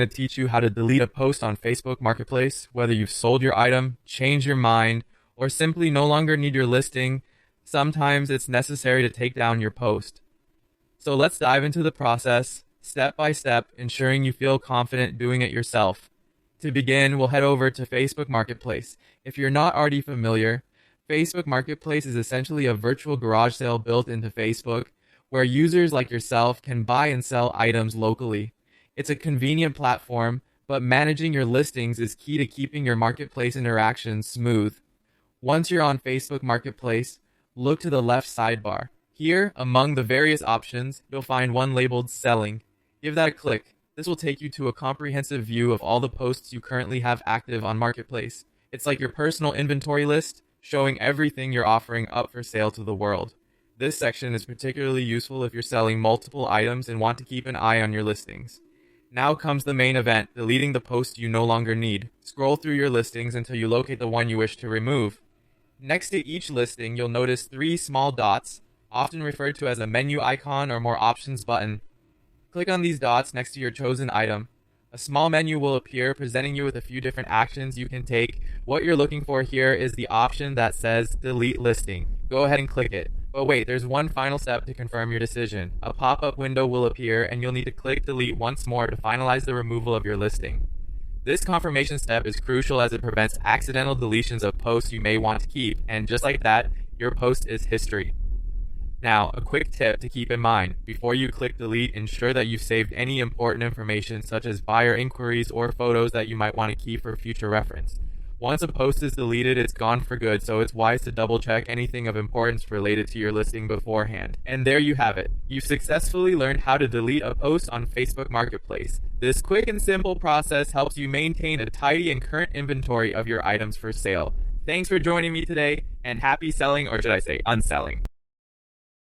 to teach you how to delete a post on Facebook Marketplace, whether you've sold your item, changed your mind, or simply no longer need your listing. Sometimes it's necessary to take down your post. So let's dive into the process, step by step, ensuring you feel confident doing it yourself. To begin, we'll head over to Facebook Marketplace. If you're not already familiar, Facebook Marketplace is essentially a virtual garage sale built into Facebook, where users like yourself can buy and sell items locally. It's a convenient platform, but managing your listings is key to keeping your marketplace interactions smooth. Once you're on Facebook Marketplace, look to the left sidebar. Here, among the various options, you'll find one labeled Selling. Give that a click. This will take you to a comprehensive view of all the posts you currently have active on Marketplace. It's like your personal inventory list, showing everything you're offering up for sale to the world. This section is particularly useful if you're selling multiple items and want to keep an eye on your listings. Now comes the main event, deleting the posts you no longer need. Scroll through your listings until you locate the one you wish to remove. Next to each listing, you'll notice 3 small dots, often referred to as a menu icon or more options button. Click on these dots next to your chosen item. A small menu will appear, presenting you with a few different actions you can take. What you're looking for here is the option that says Delete Listing. Go ahead and click it. But wait, there's one final step to confirm your decision. A pop-up window will appear, and you'll need to click Delete once more to finalize the removal of your listing. This confirmation step is crucial as it prevents accidental deletions of posts you may want to keep, and just like that, your post is history. Now, a quick tip to keep in mind. Before you click delete, ensure that you've saved any important information such as buyer inquiries or photos that you might want to keep for future reference. Once a post is deleted, it's gone for good, so it's wise to double check anything of importance related to your listing beforehand. And there you have it. You've successfully learned how to delete a post on Facebook Marketplace. This quick and simple process helps you maintain a tidy and current inventory of your items for sale. Thanks for joining me today, and happy selling, or should I say unselling.